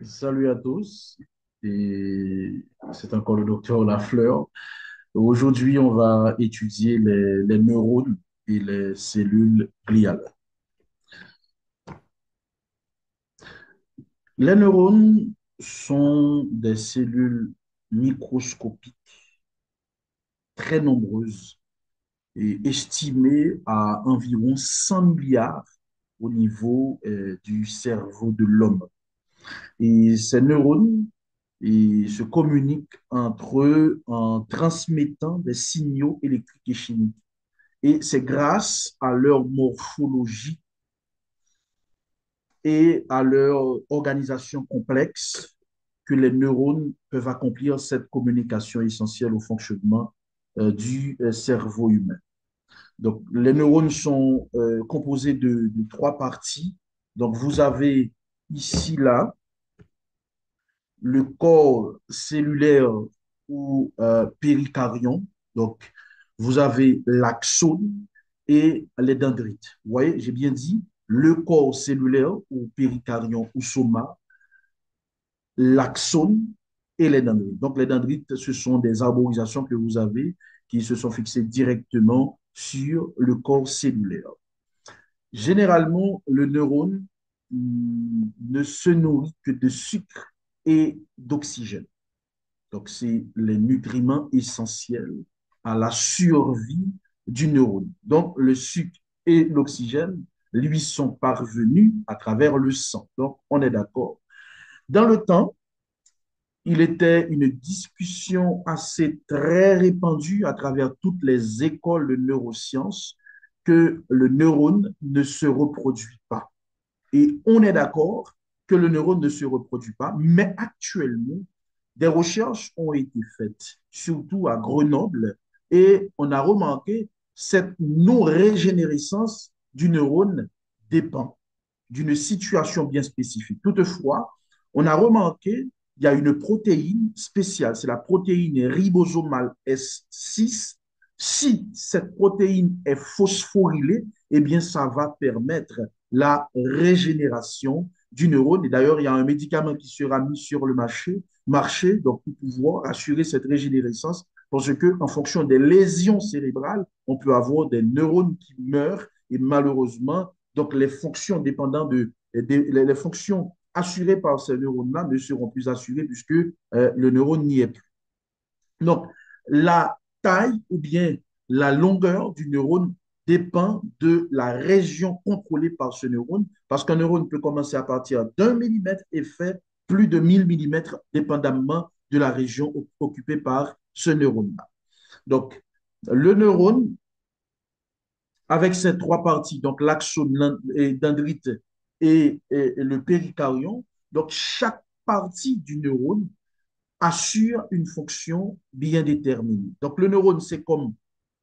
Salut à tous, et c'est encore le docteur Lafleur. Aujourd'hui, on va étudier les neurones et les cellules gliales. Les neurones sont des cellules microscopiques très nombreuses et estimées à environ 100 milliards au niveau du cerveau de l'homme. Et ces neurones se communiquent entre eux en transmettant des signaux électriques et chimiques. Et c'est grâce à leur morphologie et à leur organisation complexe que les neurones peuvent accomplir cette communication essentielle au fonctionnement du cerveau humain. Donc, les neurones sont composés de trois parties. Donc, vous avez ici, là, le corps cellulaire ou péricaryon. Donc, vous avez l'axone et les dendrites. Vous voyez, j'ai bien dit le corps cellulaire ou péricaryon ou soma, l'axone et les dendrites. Donc, les dendrites, ce sont des arborisations que vous avez qui se sont fixées directement sur le corps cellulaire. Généralement, le neurone ne se nourrit que de sucre et d'oxygène. Donc, c'est les nutriments essentiels à la survie du neurone. Donc, le sucre et l'oxygène lui sont parvenus à travers le sang. Donc, on est d'accord. Dans le temps, il était une discussion assez très répandue à travers toutes les écoles de neurosciences que le neurone ne se reproduit pas. Et on est d'accord que le neurone ne se reproduit pas, mais actuellement, des recherches ont été faites, surtout à Grenoble, et on a remarqué cette non-régénérescence du neurone dépend d'une situation bien spécifique. Toutefois, on a remarqué qu'il y a une protéine spéciale, c'est la protéine ribosomale S6. Si cette protéine est phosphorylée, eh bien, ça va permettre la régénération du neurone. Et d'ailleurs, il y a un médicament qui sera mis sur le marché donc pour pouvoir assurer cette régénérescence, parce que en fonction des lésions cérébrales, on peut avoir des neurones qui meurent et malheureusement, donc les fonctions dépendant les fonctions assurées par ces neurones-là ne seront plus assurées puisque le neurone n'y est plus. Donc, la taille ou bien la longueur du neurone dépend de la région contrôlée par ce neurone, parce qu'un neurone peut commencer à partir d'1 millimètre et fait plus de 1000 millimètres, dépendamment de la région occupée par ce neurone-là. Donc, le neurone, avec ces trois parties, donc l'axone, dendrite et le péricaryon, donc chaque partie du neurone assure une fonction bien déterminée. Donc, le neurone, c'est comme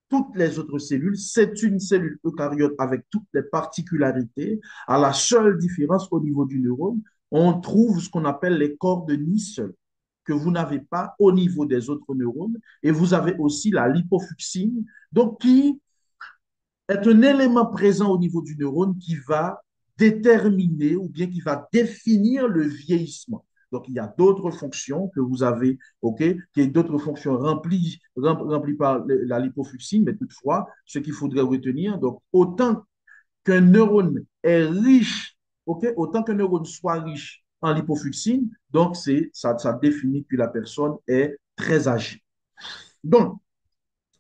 toutes les autres cellules, c'est une cellule eucaryote avec toutes les particularités. À la seule différence au niveau du neurone, on trouve ce qu'on appelle les corps de Nissl que vous n'avez pas au niveau des autres neurones. Et vous avez aussi la lipofuxine, donc qui est un élément présent au niveau du neurone qui va déterminer ou bien qui va définir le vieillissement. Donc, il y a d'autres fonctions que vous avez, OK, qui est d'autres fonctions remplies par la lipofuxine, mais toutefois, ce qu'il faudrait retenir, donc, autant qu'un neurone est riche, OK, autant qu'un neurone soit riche en lipofuxine, donc, ça définit que la personne est très âgée. Donc,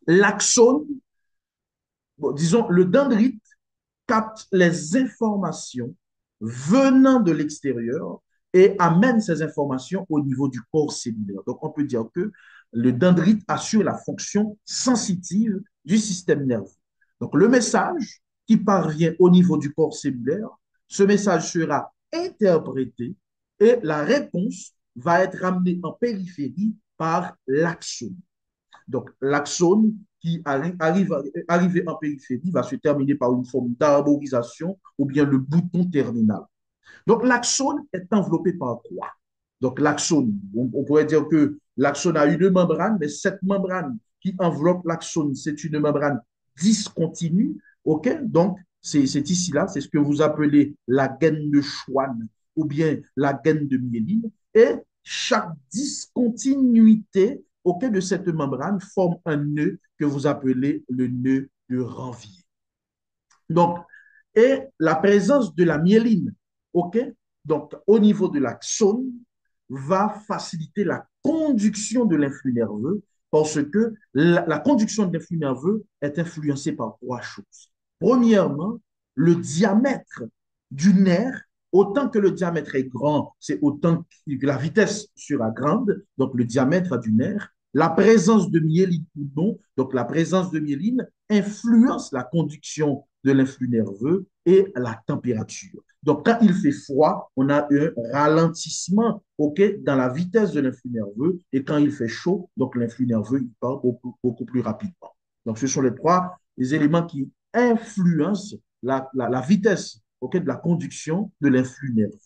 l'axone, bon, disons, le dendrite capte les informations venant de l'extérieur et amène ces informations au niveau du corps cellulaire. Donc, on peut dire que le dendrite assure la fonction sensitive du système nerveux. Donc, le message qui parvient au niveau du corps cellulaire, ce message sera interprété et la réponse va être ramenée en périphérie par l'axone. Donc, l'axone qui arrivé en périphérie va se terminer par une forme d'arborisation ou bien le bouton terminal. Donc, l'axone est enveloppé par quoi? Donc, l'axone, on pourrait dire que l'axone a une membrane, mais cette membrane qui enveloppe l'axone, c'est une membrane discontinue. OK? Donc, c'est ici-là, c'est ce que vous appelez la gaine de Schwann ou bien la gaine de myéline, et chaque discontinuité auquel de cette membrane forme un nœud que vous appelez le nœud de Ranvier. Donc, et la présence de la myéline, OK, donc au niveau de l'axone, va faciliter la conduction de l'influx nerveux parce que la conduction de l'influx nerveux est influencée par trois choses. Premièrement, le diamètre du nerf, autant que le diamètre est grand, c'est autant que la vitesse sera grande, donc le diamètre du nerf. La présence de myéline ou non, donc la présence de myéline influence la conduction de l'influx nerveux et la température. Donc, quand il fait froid, on a un ralentissement dans la vitesse de l'influx nerveux. Et quand il fait chaud, donc l'influx nerveux, il part beaucoup plus rapidement. Donc, ce sont les éléments qui influencent la vitesse de la conduction de l'influx nerveux.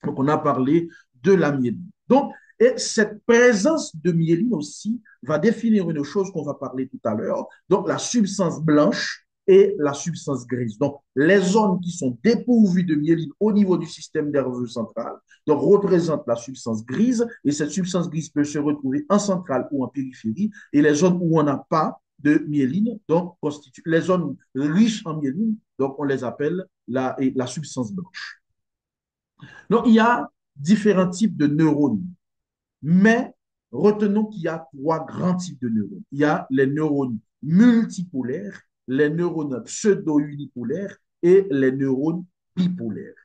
Donc, on a parlé de la myéline. Donc, et cette présence de myéline aussi va définir une chose qu'on va parler tout à l'heure, donc la substance blanche et la substance grise. Donc, les zones qui sont dépourvues de myéline au niveau du système nerveux central donc, représentent la substance grise et cette substance grise peut se retrouver en centrale ou en périphérie et les zones où on n'a pas de myéline, donc constituent les zones riches en myéline, donc on les appelle la substance blanche. Donc, il y a différents types de neurones, mais retenons qu'il y a trois grands types de neurones. Il y a les neurones multipolaires, les neurones pseudo-unipolaires et les neurones bipolaires.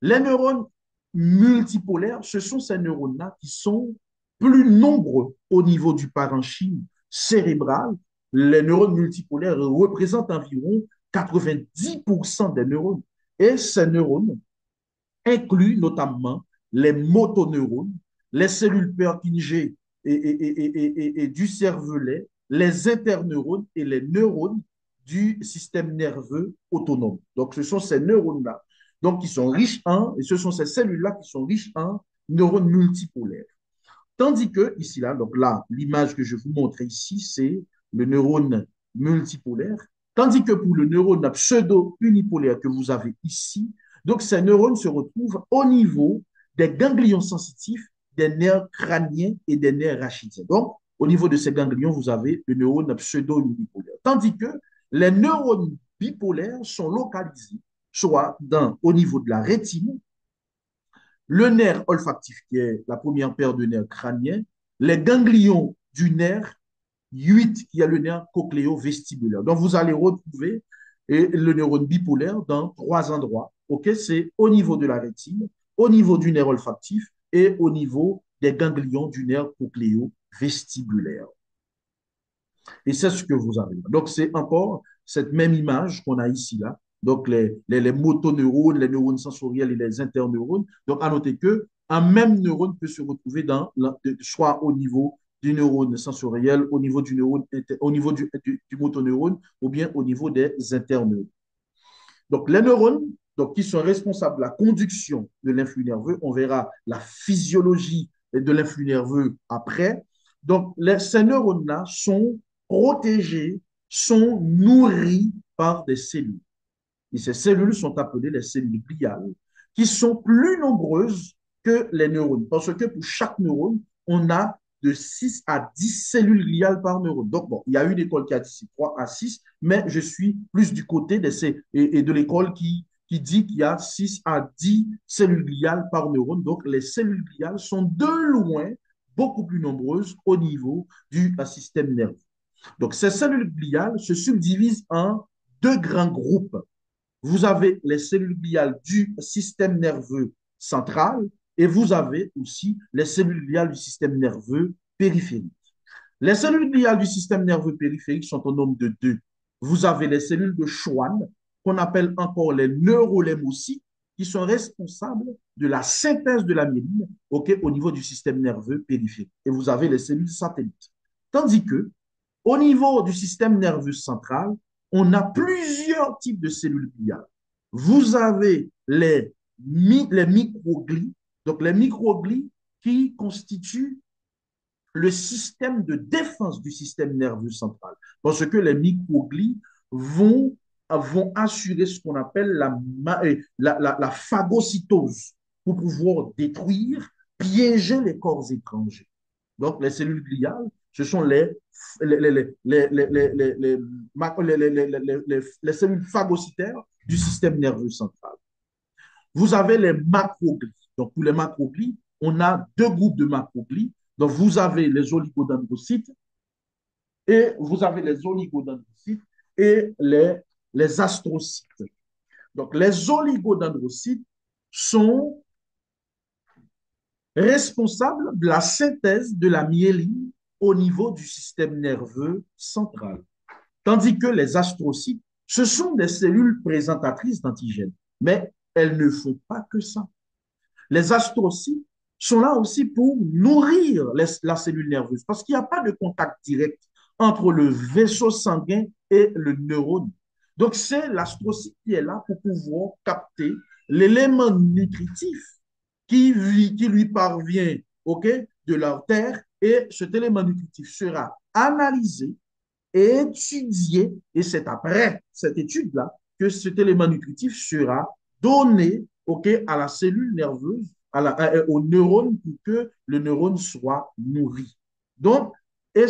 Les neurones multipolaires, ce sont ces neurones-là qui sont plus nombreux au niveau du parenchyme cérébral. Les neurones multipolaires représentent environ 90% des neurones. Et ces neurones inclut notamment les motoneurones, les cellules Purkinje et du cervelet, les interneurones et les neurones du système nerveux autonome. Donc, ce sont ces neurones-là donc, qui sont riches en, et ce sont ces cellules-là qui sont riches en neurones multipolaires. Tandis que, ici, là, donc là, l'image que je vous montre ici, c'est le neurone multipolaire. Tandis que pour le neurone pseudo-unipolaire que vous avez ici, donc ces neurones se retrouvent au niveau des ganglions sensitifs, des nerfs crâniens et des nerfs rachidiens. Donc, au niveau de ces ganglions, vous avez le neurone pseudo-unipolaire. Tandis que les neurones bipolaires sont localisés soit au niveau de la rétine, le nerf olfactif, qui est la première paire de nerfs crâniens, les ganglions du nerf 8, qui est le nerf cochléo-vestibulaire. Donc, vous allez retrouver le neurone bipolaire dans trois endroits. Okay? C'est au niveau de la rétine, au niveau du nerf olfactif et au niveau des ganglions du nerf cochléo-vestibulaire. Et c'est ce que vous avez. Donc, c'est encore cette même image qu'on a ici, là. Donc, les motoneurones, les neurones sensoriels et les interneurones. Donc, à noter qu'un même neurone peut se retrouver soit au niveau du neurone sensoriel, au niveau du neurone, au niveau du motoneurone, ou bien au niveau des interneurones. Donc, les neurones, donc, qui sont responsables de la conduction de l'influx nerveux, on verra la physiologie de l'influx nerveux après. Donc, ces neurones-là sont protégés, sont nourris par des cellules. Et ces cellules sont appelées les cellules gliales, qui sont plus nombreuses que les neurones. Parce que pour chaque neurone, on a de 6 à 10 cellules gliales par neurone. Donc, bon, il y a une école qui a dit 3 à 6, mais je suis plus du côté de l'école qui dit qu'il y a 6 à 10 cellules gliales par neurone. Donc, les cellules gliales sont de loin beaucoup plus nombreuses au niveau du système nerveux. Donc, ces cellules gliales se subdivisent en deux grands groupes. Vous avez les cellules gliales du système nerveux central et vous avez aussi les cellules gliales du système nerveux périphérique. Les cellules gliales du système nerveux périphérique sont au nombre de deux. Vous avez les cellules de Schwann, qu'on appelle encore les neurolémocytes, qui sont responsables de la synthèse de la myéline au niveau du système nerveux périphérique. Et vous avez les cellules satellites. Tandis que, au niveau du système nerveux central, on a plusieurs types de cellules gliales. Vous avez les microglies, donc les microglies qui constituent le système de défense du système nerveux central. Parce que les microglies vont vont assurer ce qu'on appelle la phagocytose pour pouvoir détruire, piéger les corps étrangers. Donc, les cellules gliales, ce sont les cellules phagocytaires du système nerveux central. Vous avez les macroglies. Donc, pour les macroglies, on a deux groupes de macroglies. Donc, vous avez les oligodendrocytes et vous avez les oligodendrocytes et les astrocytes. Donc, les oligodendrocytes sont responsables de la synthèse de la myéline au niveau du système nerveux central. Tandis que les astrocytes, ce sont des cellules présentatrices d'antigènes, mais elles ne font pas que ça. Les astrocytes sont là aussi pour nourrir la cellule nerveuse parce qu'il n'y a pas de contact direct entre le vaisseau sanguin et le neurone. Donc, c'est l'astrocyte qui est là pour pouvoir capter l'élément nutritif qui lui parvient, de l'artère, et cet élément nutritif sera analysé et étudié, et c'est après cette étude-là que cet élément nutritif sera donné, à la cellule nerveuse, au neurone, pour que le neurone soit nourri. Donc, et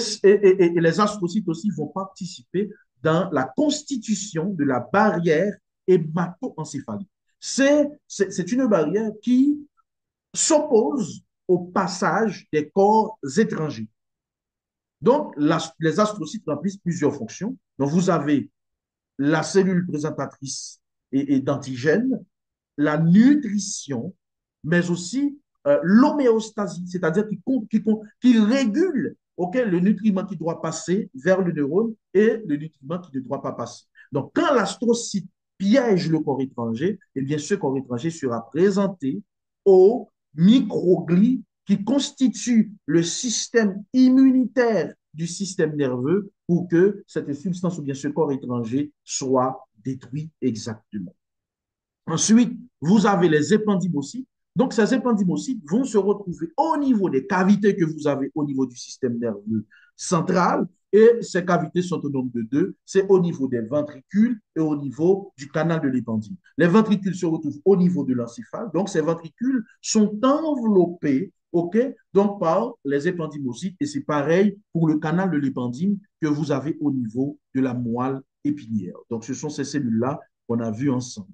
les astrocytes aussi vont participer dans la constitution de la barrière hémato-encéphalique. C'est une barrière qui s'oppose au passage des corps étrangers. Donc, les astrocytes remplissent plusieurs fonctions. Donc, vous avez la cellule présentatrice et d'antigènes, la nutrition, mais aussi l'homéostasie, c'est-à-dire qui régule le nutriment qui doit passer vers le neurone et le nutriment qui ne doit pas passer. Donc, quand l'astrocyte piège le corps étranger, eh bien, ce corps étranger sera présenté aux microglies qui constituent le système immunitaire du système nerveux pour que cette substance ou bien ce corps étranger soit détruit exactement. Ensuite, vous avez les épendymocytes. Donc, ces épendymocytes vont se retrouver au niveau des cavités que vous avez au niveau du système nerveux central. Et ces cavités sont au nombre de deux. C'est au niveau des ventricules et au niveau du canal de l'épendyle. Les ventricules se retrouvent au niveau de l'encéphale. Donc, ces ventricules sont enveloppés, donc par les épendymocytes. Et c'est pareil pour le canal de l'épendyle que vous avez au niveau de la moelle épinière. Donc, ce sont ces cellules-là qu'on a vues ensemble.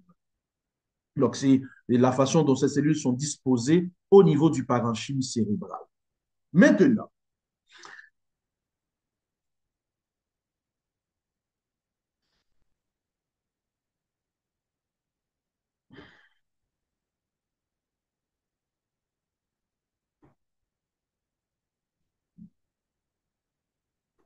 Donc, c'est la façon dont ces cellules sont disposées au niveau du parenchyme cérébral. Maintenant,